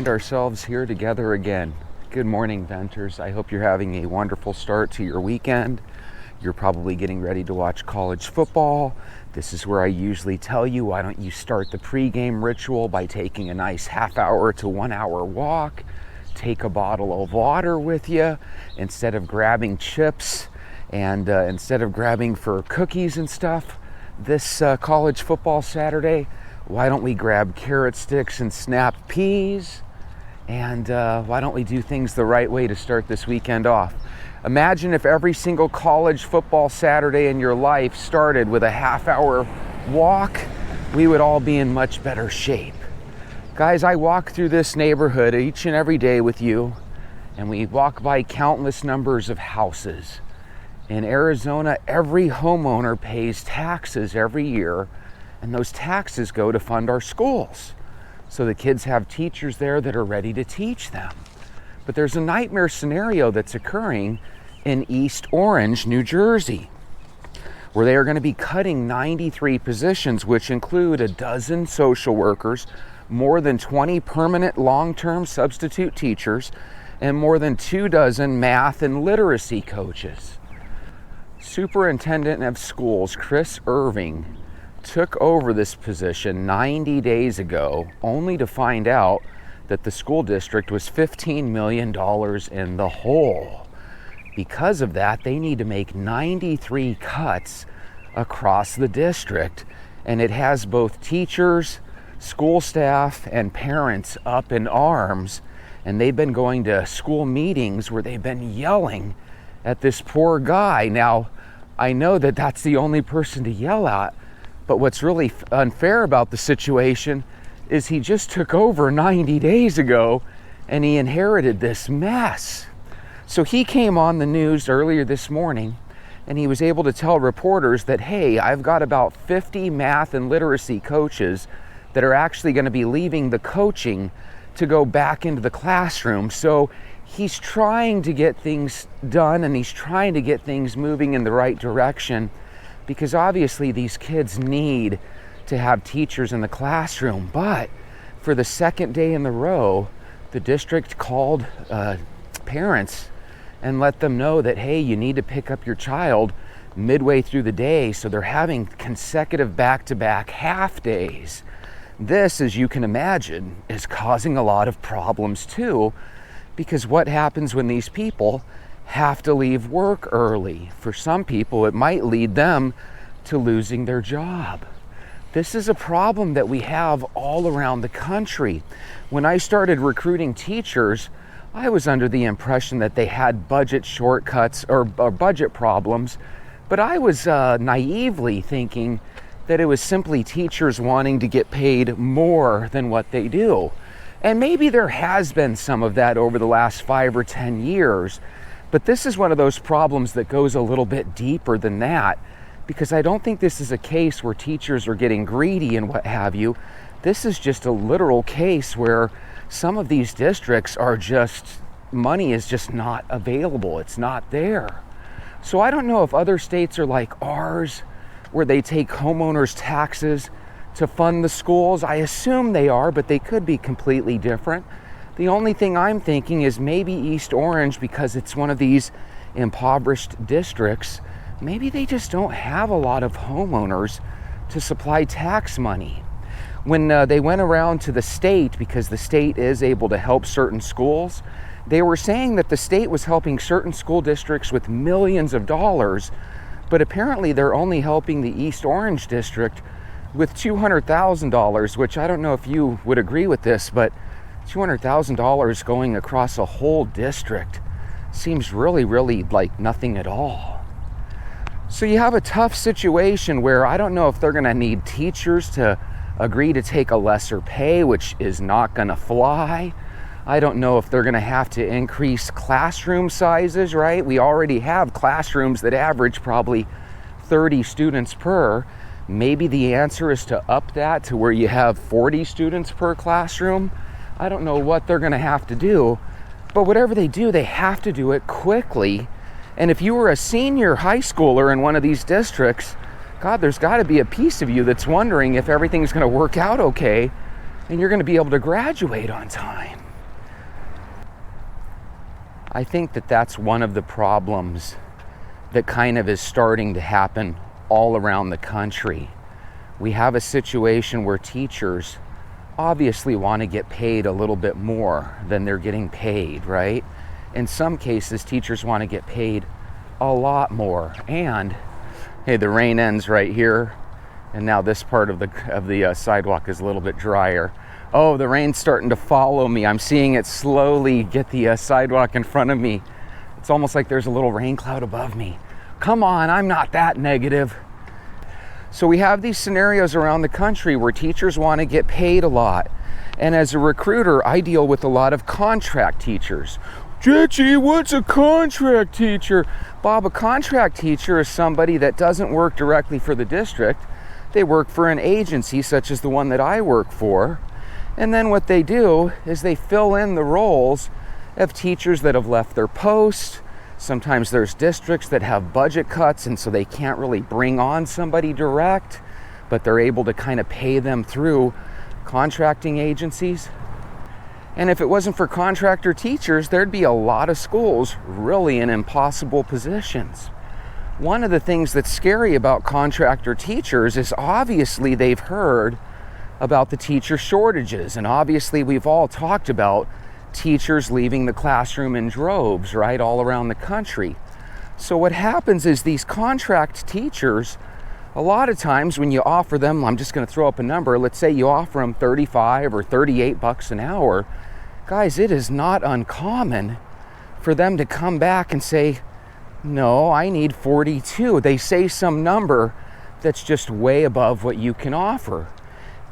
find ourselves here together again. Good morning, Venters. I hope you're having a wonderful start to your weekend. You're probably getting ready to watch college football. This is where I usually tell you, why don't you start the pregame ritual by taking a nice half-hour to 1 hour walk. Take a bottle of water with you instead of grabbing chips and instead of grabbing for cookies and stuff. This college football Saturday, why don't we grab carrot sticks and snap peas? And why don't we do things the right way to start this weekend off? Imagine if every single college football Saturday in your life started with a half-hour walk. We would all be in much better shape. Guys, I walk through this neighborhood each and every day with you, and we walk by countless numbers of houses. In Arizona, every homeowner pays taxes every year, and those taxes go to fund our schools. So the kids have teachers there that are ready to teach them. But there's a nightmare scenario that's occurring in East Orange, New Jersey, where they are going to be cutting 93 positions, which include a dozen social workers, more than 20 permanent long-term substitute teachers, and more than 24 math and literacy coaches. Superintendent of Schools Chris Irving took over this position 90 days ago, only to find out that the school district was $15 million in the hole. Because of that, they need to make 93 cuts across the district, and it has both teachers, school staff, and parents up in arms, and they've been going to school meetings where they've been yelling at this poor guy. Now, I know that that's the only person to yell at, but what's really unfair about the situation is he just took over 90 days ago and he inherited this mess. So he came on the news earlier this morning and he was able to tell reporters that, hey, I've got about 50 math and literacy coaches that are actually going to be leaving the coaching to go back into the classroom. So he's trying to get things done and he's trying to get things moving in the right direction, because obviously these kids need to have teachers in the classroom. But for the second day in a row, the district called parents and let them know that, hey, you need to pick up your child midway through the day. So they're having consecutive back-to-back half days. This, as you can imagine, is causing a lot of problems too, because what happens when these people have to leave work early? For some people, it might lead them to losing their job. This is a problem that we have all around the country. When I started recruiting teachers, I was under the impression that they had budget shortcuts or budget problems, but I was naively thinking that it was simply teachers wanting to get paid more than what they do. And maybe there has been some of that over the last 5 or 10 years, but this is one of those problems that goes a little bit deeper than that, because I don't think this is a case where teachers are getting greedy and what have you. This is just a literal case where some of these districts are just, money is just not available. It's not there. So I don't know if other states are like ours, where they take homeowners' taxes to fund the schools. I assume they are, but they could be completely different. The only thing I'm thinking is maybe East Orange, because it's one of these impoverished districts, maybe they just don't have a lot of homeowners to supply tax money. When they went around to the state, because the state is able to help certain schools, they were saying that the state was helping certain school districts with millions of dollars, but apparently they're only helping the East Orange district with $200,000, which I don't know if you would agree with this, but $200,000 going across a whole district seems really, really like nothing at all. So you have a tough situation where I don't know if they're going to need teachers to agree to take a lesser pay, which is not going to fly. I don't know if they're going to have to increase classroom sizes, right? We already have classrooms that average probably 30 students per. Maybe the answer is to up that to where you have 40 students per classroom. I don't know what they're going to have to do, but whatever they do, they have to do it quickly. And if you were a senior high schooler in one of these districts, God, there's got to be a piece of you that's wondering if everything's going to work out okay and you're going to be able to graduate on time. I think that that's one of the problems that kind of is starting to happen all around the country. We have a situation where teachers obviously want to get paid a little bit more than they're getting paid, right? In some cases, teachers want to get paid a lot more. And hey, the rain ends right here, and now this part of the sidewalk is a little bit drier. Oh, the rain's starting to follow me. I'm seeing it slowly get the sidewalk in front of me. It's almost like there's a little rain cloud above me. Come on, I'm not that negative. So we have these scenarios around the country where teachers want to get paid a lot. And as a recruiter, I deal with a lot of contract teachers. Jitchy, what's a contract teacher? Bob, a contract teacher is somebody that doesn't work directly for the district. They work for an agency such as the one that I work for. And then what they do is they fill in the roles of teachers that have left their posts. Sometimes there's districts that have budget cuts, and so they can't really bring on somebody direct, but they're able to kind of pay them through contracting agencies. And if it wasn't for contractor teachers, there'd be a lot of schools really in impossible positions. One of the things that's scary about contractor teachers is obviously they've heard about the teacher shortages, and obviously we've all talked about teachers leaving the classroom in droves, right, all around the country. So what happens is these contract teachers, a lot of times when you offer them, I'm just going to throw up a number, let's say you offer them 35 or 38 bucks an hour, guys, it is not uncommon for them to come back and say, no, I need 42. They say some number that's just way above what you can offer.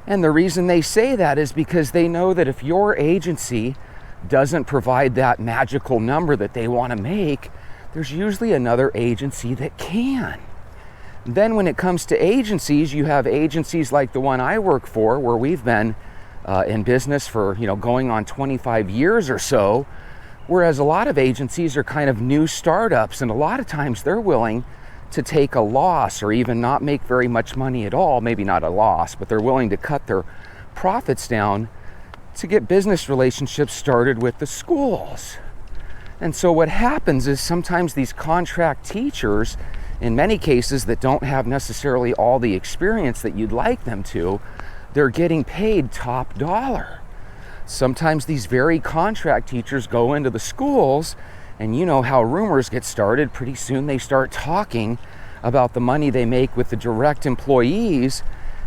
And the reason they say that is because they know that if your agency doesn't provide that magical number that they want to make, there's usually another agency that can. Then when it comes to agencies, you have agencies like the one I work for, where we've been in business for, going on 25 years or so, whereas a lot of agencies are kind of new startups, and a lot of times they're willing to take a loss or even not make very much money at all, maybe not a loss, but they're willing to cut their profits down to get business relationships started with the schools. And so what happens is sometimes these contract teachers, in many cases that don't have necessarily all the experience that you'd like them to, they're getting paid top dollar. Sometimes these very contract teachers go into the schools, and you know how rumors get started. Pretty soon they start talking about the money they make with the direct employees,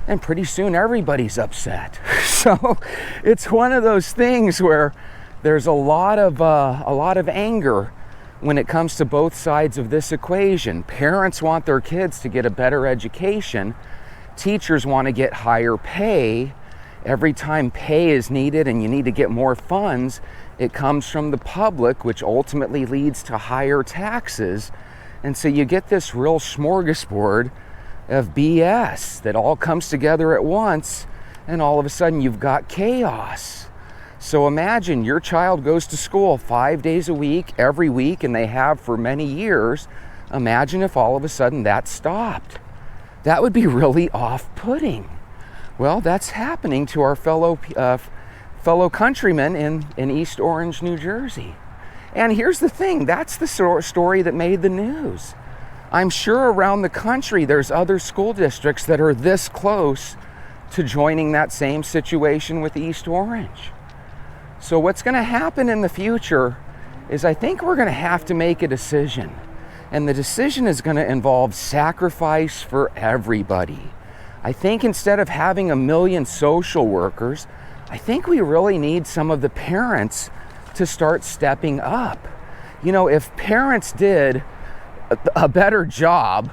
and pretty soon everybody's upset. So it's one of those things where there's a lot of anger when it comes to both sides of this equation. Parents want their kids to get a better education. Teachers want to get higher pay. Every time pay is needed and you need to get more funds, it comes from the public, which ultimately leads to higher taxes. And so you get this real smorgasbord of BS that all comes together at once, and all of a sudden you've got chaos. So imagine your child goes to school 5 days a week, every week, and they have for many years. Imagine if all of a sudden that stopped. That would be really off-putting. Well, that's happening to our fellow countrymen in East Orange, New Jersey. And here's the thing, that's the story that made the news. I'm sure around the country there's other school districts that are this close to joining that same situation with East Orange. So what's going to happen in the future is I think we're going to have to make a decision. And the decision is going to involve sacrifice for everybody. I think instead of having 1 million social workers, I think we really need some of the parents to start stepping up. If parents did a better job,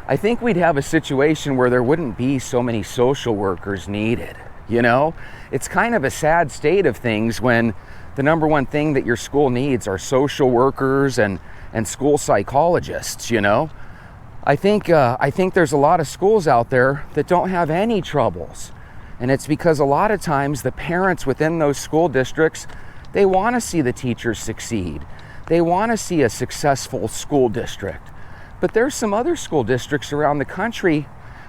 I think we'd have a situation where there wouldn't be so many social workers needed. It's kind of a sad state of things when the number one thing that your school needs are social workers and school psychologists. I think there's a lot of schools out there that don't have any troubles, and it's because a lot of times the parents within those school districts, they want to see the teachers succeed. They want to see a successful school district. But there's some other school districts around the country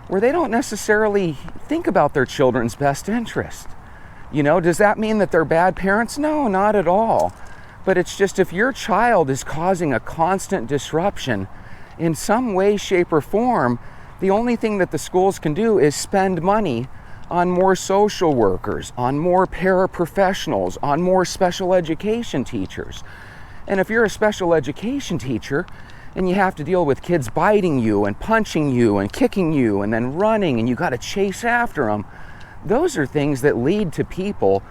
where they don't necessarily think about their children's best interest. Does that mean that they're bad parents? No, not at all. But it's just if your child is causing a constant disruption in some way, shape, or form, the only thing that the schools can do is spend money on more social workers, on more paraprofessionals, on more special education teachers. And if you're a special education teacher and you have to deal with kids biting you and punching you and kicking you and then running and you got to chase after them, those are things that lead to people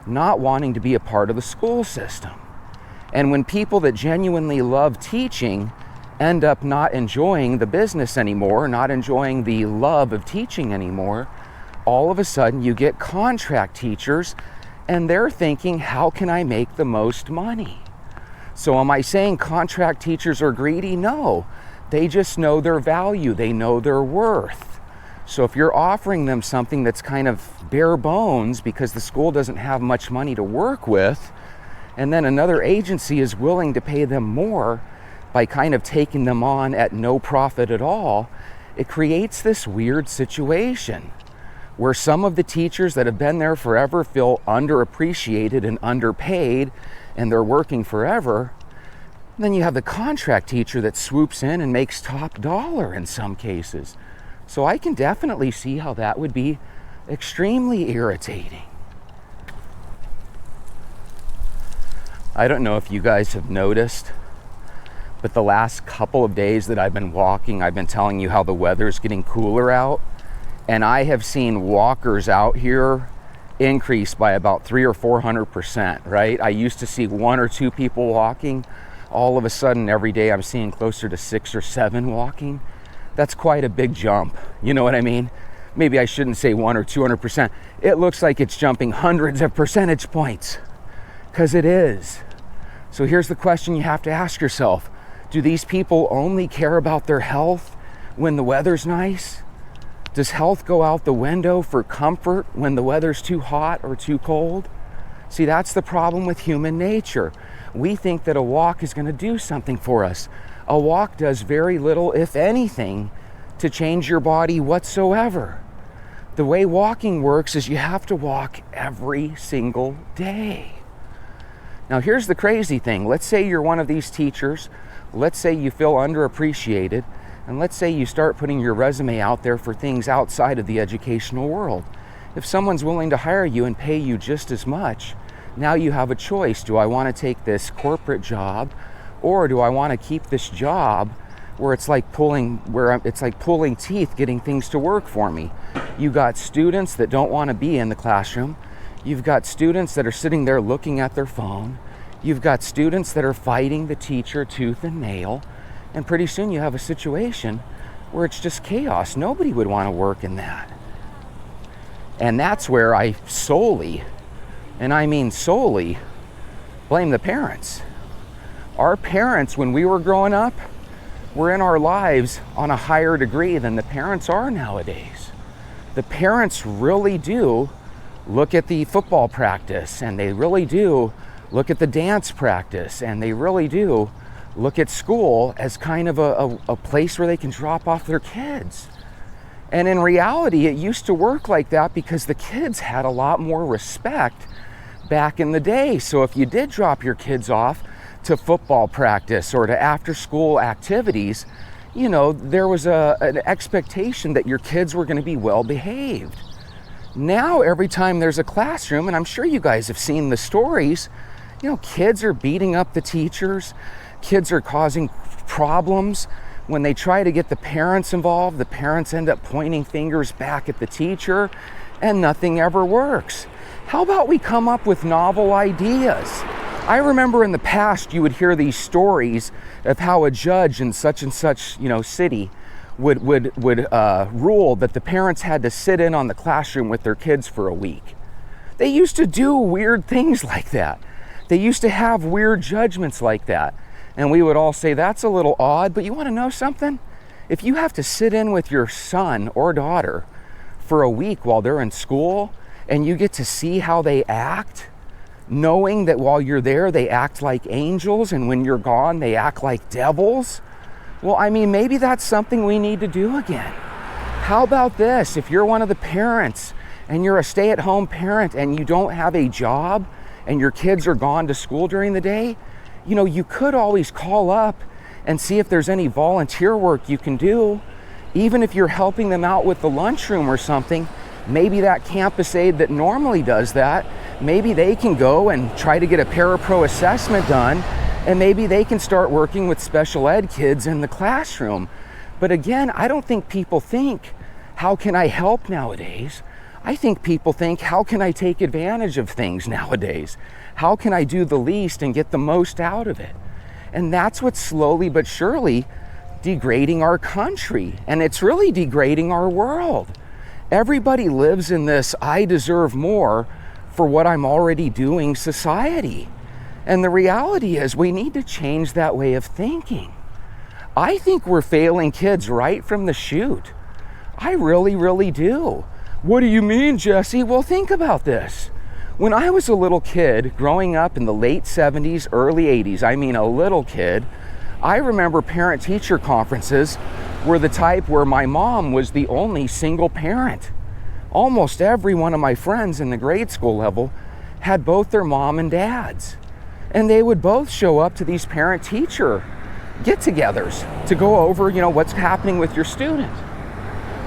not wanting to be a part of the school system. And when people that genuinely love teaching end up not enjoying the business anymore, not enjoying the love of teaching anymore, all of a sudden you get contract teachers and they're thinking, how can I make the most money? So am I saying contract teachers are greedy? No, they just know their value, they know their worth. So if you're offering them something that's kind of bare bones because the school doesn't have much money to work with, and then another agency is willing to pay them more by kind of taking them on at no profit at all, it creates this weird situation where some of the teachers that have been there forever feel underappreciated and underpaid, and they're working forever. Then you have the contract teacher that swoops in and makes top dollar in some cases. So I can definitely see how that would be extremely irritating. I don't know if you guys have noticed, but the last couple of days that I've been walking, I've been telling you how the weather's getting cooler out, and I have seen walkers out here increase by about 300 or 400%, right? I used to see 1 or 2 people walking. All of a sudden, every day I'm seeing closer to 6 or 7 walking. That's quite a big jump. You know what I mean? Maybe I shouldn't say 100 or 200%. It looks like it's jumping hundreds of percentage points, because it is. So here's the question you have to ask yourself. Do these people only care about their health when the weather's nice? Does health go out the window for comfort when the weather's too hot or too cold? See, that's the problem with human nature. We think that a walk is going to do something for us. A walk does very little, if anything, to change your body whatsoever. The way walking works is you have to walk every single day. Now, here's the crazy thing. Let's say you're one of these teachers. Let's say you feel underappreciated. And let's say you start putting your resume out there for things outside of the educational world. If someone's willing to hire you and pay you just as much, now you have a choice. Do I want to take this corporate job, or do I want to keep this job where it's like pulling teeth getting things to work for me? You got students that don't want to be in the classroom. You've got students that are sitting there looking at their phone. You've got students that are fighting the teacher tooth and nail. And pretty soon you have a situation where it's just chaos. Nobody would want to work in that. And that's where I solely, and I mean solely, blame the parents. Our parents, when we were growing up, were in our lives on a higher degree than the parents are nowadays. The parents really do look at the football practice, and they really do look at the dance practice, and they really do look at school as kind of a place where they can drop off their kids. And in reality, it used to work like that because the kids had a lot more respect back in the day. So if you did drop your kids off to football practice or to after-school activities, you know, there was an expectation that your kids were going to be well behaved. Now, every time there's a classroom, and I'm sure you guys have seen the stories, you know, kids are beating up the teachers. Kids are causing problems. When they try to get the parents involved, the parents end up pointing fingers back at the teacher, and nothing ever works. How about we come up with novel ideas? I remember in the past you would hear these stories of how a judge in such and such, you know, city would rule that the parents had to sit in on the classroom with their kids for a week. They used to do weird things like that. They used to have weird judgments like that. And we would all say, that's a little odd, but you want to know something? If you have to sit in with your son or daughter for a week while they're in school, and you get to see how they act, knowing that while you're there, they act like angels, and when you're gone, they act like devils, well, I mean, maybe that's something we need to do again. How about this? If you're one of the parents, and you're a stay-at-home parent, and you don't have a job, and your kids are gone to school during the day, you could always call up and see if there's any volunteer work you can do. Even if you're helping them out with the lunchroom or something, maybe that campus aide that normally does that, maybe they can go and try to get a parapro assessment done, and maybe they can start working with special ed kids in the classroom. But again, I don't think people think, how can I help nowadays? I think people think, how can I take advantage of things nowadays? How can I do the least and get the most out of it? And that's what's slowly but surely degrading our country, and it's really degrading our world. Everybody lives in this I deserve more for what I'm already doing society. And the reality is we need to change that way of thinking. I think we're failing kids right from the chute. I really, really do. What do you mean, Jesse? Well, think about this. When I was a little kid growing up in the late 70s, early 80s, I mean a little kid, I remember parent-teacher conferences were the type where my mom was the only single parent. Almost every one of my friends in the grade school level had both their mom and dads. And they would both show up to these parent-teacher get-togethers to go over, what's happening with your student.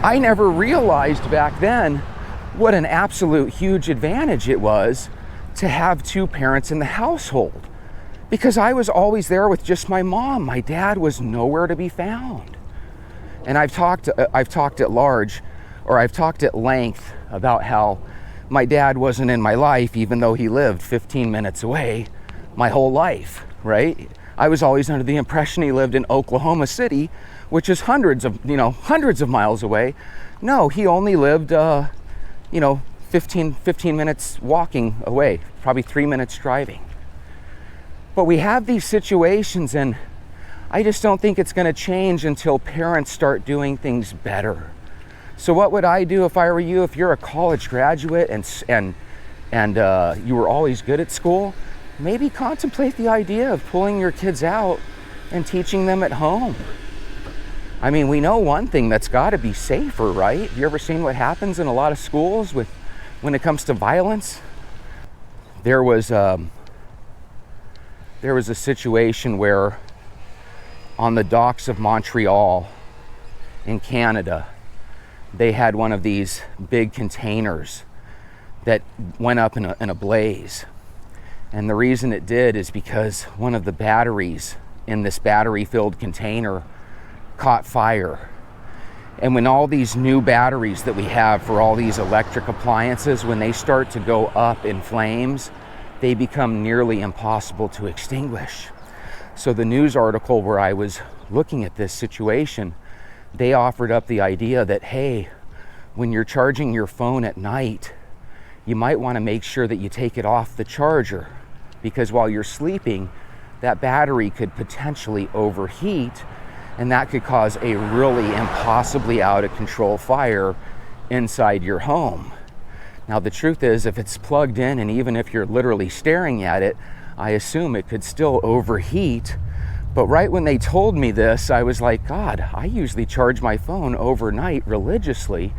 I never realized back then what an absolute huge advantage it was to have two parents in the household, because I was always there with just my mom. My dad was nowhere to be found. And I've talked at length about how my dad wasn't in my life, even though he lived 15 minutes away my whole life, right? I was always under the impression he lived in Oklahoma City, which is hundreds of miles away. No, he only lived 15 minutes walking away, probably 3 minutes driving. But we have these situations, and I just don't think it's going to change until parents start doing things better. So what would I do if I were you? If you're a college graduate and you were always good at school, maybe contemplate the idea of pulling your kids out and teaching them at home. I mean, we know one thing that's got to be safer, right? Have you ever seen what happens in a lot of schools when it comes to violence? There was a situation where on the docks of Montreal in Canada, they had one of these big containers that went up in a blaze. And the reason it did is because one of the batteries in this battery-filled container caught fire. And when all these new batteries that we have for all these electric appliances, when they start to go up in flames, they become nearly impossible to extinguish. So the news article where I was looking at this situation, they offered up the idea that, hey, when you're charging your phone at night, you might want to make sure that you take it off the charger, because while you're sleeping, that battery could potentially overheat, and that could cause a really impossibly out of control fire inside your home. Now, the truth is, if it's plugged in, and even if you're literally staring at it, I assume it could still overheat. But right when they told me this, I was like, God, I usually charge my phone overnight religiously.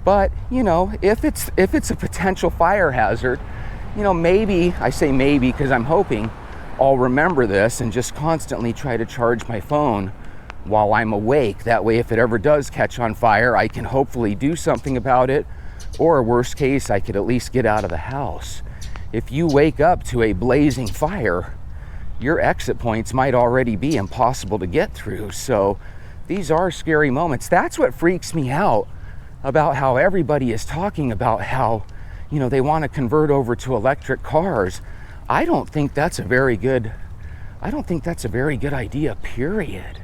But, if it's a potential fire hazard, maybe, I say maybe because I'm hoping I'll remember this and just constantly try to charge my phone while I'm awake. That way, if it ever does catch on fire, I can hopefully do something about it, or worst case, I could at least get out of the house. If you wake up to a blazing fire, your exit points might already be impossible to get through. So these are scary moments. That's what freaks me out about how everybody is talking about how, they want to convert over to electric cars. I don't think that's a very good idea, period.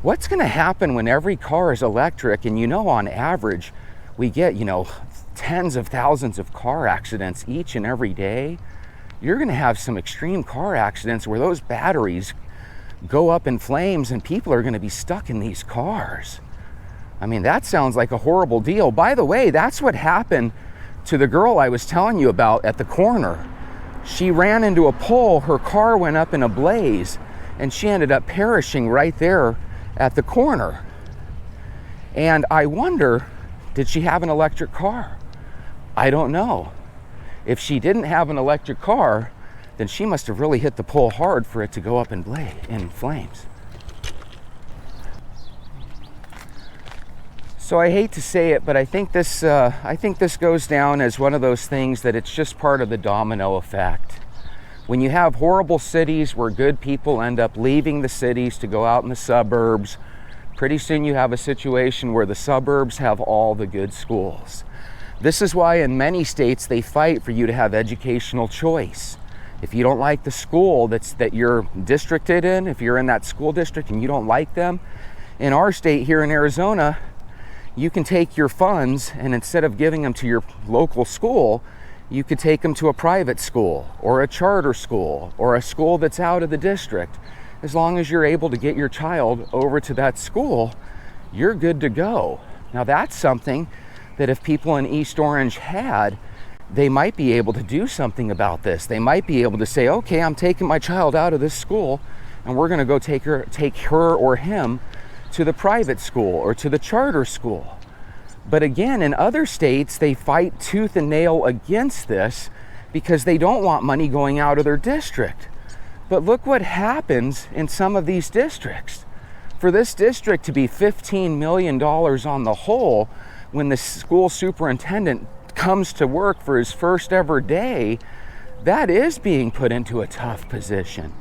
What's going to happen when every car is electric and on average we get, tens of thousands of car accidents each and every day? You're going to have some extreme car accidents where those batteries go up in flames and people are going to be stuck in these cars. I mean, that sounds like a horrible deal. By the way, that's what happened to the girl I was telling you about at the corner. She ran into a pole, her car went up in a blaze, and she ended up perishing right there at the corner. And I wonder, did she have an electric car? I don't know. If she didn't have an electric car, then she must have really hit the pole hard for it to go up in flames. So I hate to say it, but I think this goes down as one of those things that it's just part of the domino effect. When you have horrible cities where good people end up leaving the cities to go out in the suburbs, pretty soon you have a situation where the suburbs have all the good schools. This is why in many states they fight for you to have educational choice. If you don't like the school that you're districted in, if you're in that school district and you don't like them, in our state here in Arizona, you can take your funds and instead of giving them to your local school, you could take them to a private school or a charter school or a school that's out of the district. As long as you're able to get your child over to that school, you're good to go. Now that's something that if people in East Orange had, they might be able to do something about this. They might be able to say, okay, I'm taking my child out of this school and we're gonna go take her or him to the private school or to the charter school. But again, in other states, they fight tooth and nail against this because they don't want money going out of their district. But look what happens in some of these districts. For this district to be $15 million on the whole, when the school superintendent comes to work for his first ever day, that is being put into a tough position.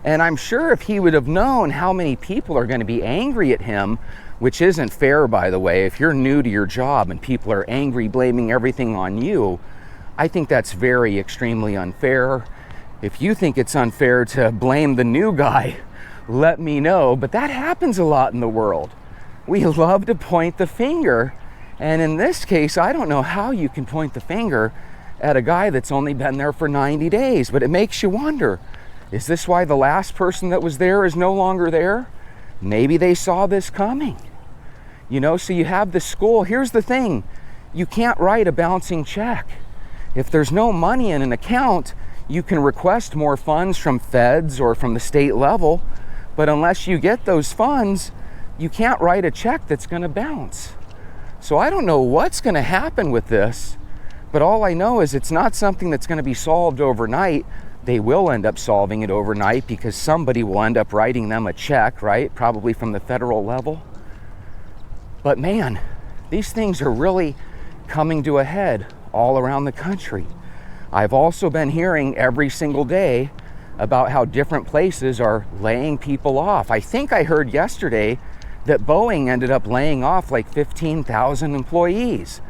And I'm sure if he would have known how many people are going to be angry at him, which isn't fair, by the way, if you're new to your job and people are angry, blaming everything on you, I think that's very extremely unfair. If you think it's unfair to blame the new guy, let me know. But that happens a lot in the world. We love to point the finger. And in this case, I don't know how you can point the finger at a guy that's only been there for 90 days. But it makes you wonder, is this why the last person that was there is no longer there? Maybe they saw this coming. You know, so you have the school. Here's the thing. You can't write a bouncing check. If there's no money in an account, you can request more funds from feds or from the state level. But unless you get those funds, you can't write a check that's going to bounce. So I don't know what's going to happen with this, but all I know is it's not something that's going to be solved overnight. They will end up solving it overnight because somebody will end up writing them a check, right? Probably from the federal level. But man, these things are really coming to a head all around the country. I've also been hearing every single day about how different places are laying people off. I think I heard yesterday that Boeing ended up laying off like 15,000 employees.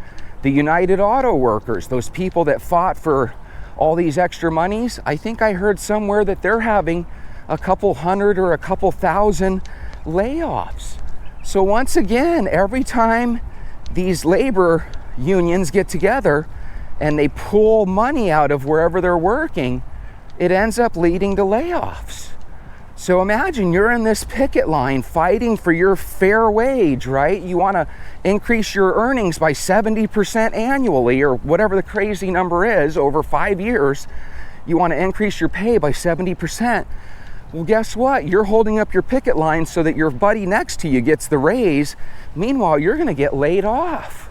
The United Auto Workers, those people that fought for all these extra monies, I think I heard somewhere that they're having a couple hundred or a couple thousand layoffs. So once again, every time these labor unions get together and they pull money out of wherever they're working, it ends up leading to layoffs. So imagine you're in this picket line fighting for your fair wage, right? You want to increase your earnings by 70% annually or whatever the crazy number is over 5 years. You want to increase your pay by 70%. Well, guess what? You're holding up your picket line so that your buddy next to you gets the raise. Meanwhile, you're going to get laid off.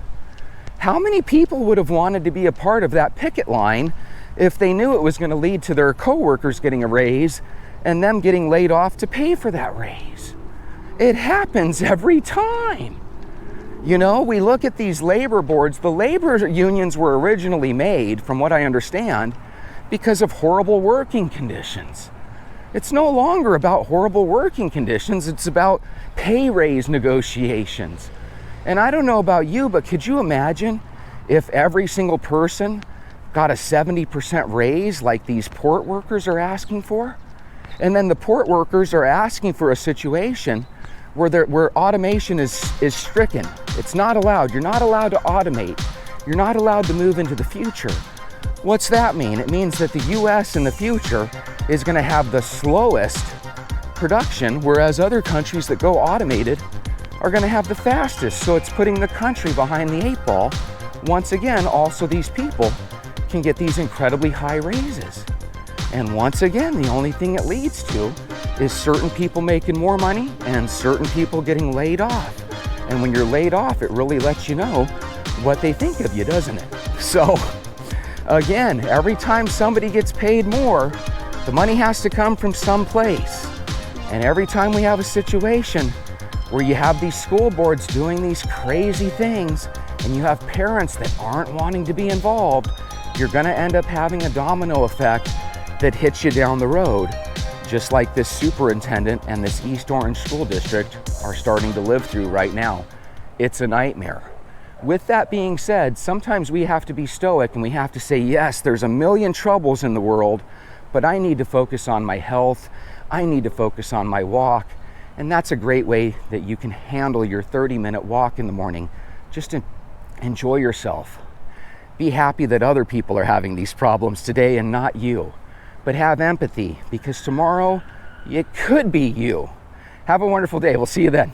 How many people would have wanted to be a part of that picket line if they knew it was going to lead to their coworkers getting a raise and them getting laid off to pay for that raise? It happens every time. You know, we look at these labor boards. The labor unions were originally made, from what I understand, because of horrible working conditions. It's no longer about horrible working conditions. It's about pay raise negotiations. And I don't know about you, but could you imagine if every single person got a 70% raise like these port workers are asking for? And then the port workers are asking for a situation where automation is stricken. It's not allowed. You're not allowed to automate. You're not allowed to move into the future. What's that mean? It means that the US in the future is going to have the slowest production, whereas other countries that go automated are going to have the fastest. So it's putting the country behind the 8 ball. Once again, also these people can get these incredibly high raises. And once again, the only thing it leads to is certain people making more money and certain people getting laid off. And when you're laid off, it really lets you know what they think of you, doesn't it? So Again, every time somebody gets paid more, the money has to come from someplace. And every time we have a situation where you have these school boards doing these crazy things and you have parents that aren't wanting to be involved, you're going to end up having a domino effect that hits you down the road, just like this superintendent and this East Orange School District are starting to live through right now. It's a nightmare. With that being said, sometimes we have to be stoic and we have to say, yes, there's a million troubles in the world, but I need to focus on my health. I need to focus on my walk. And that's a great way that you can handle your 30-minute walk in the morning. Just enjoy yourself. Be happy that other people are having these problems today and not you. But have empathy, because tomorrow it could be you. Have a wonderful day. We'll see you then.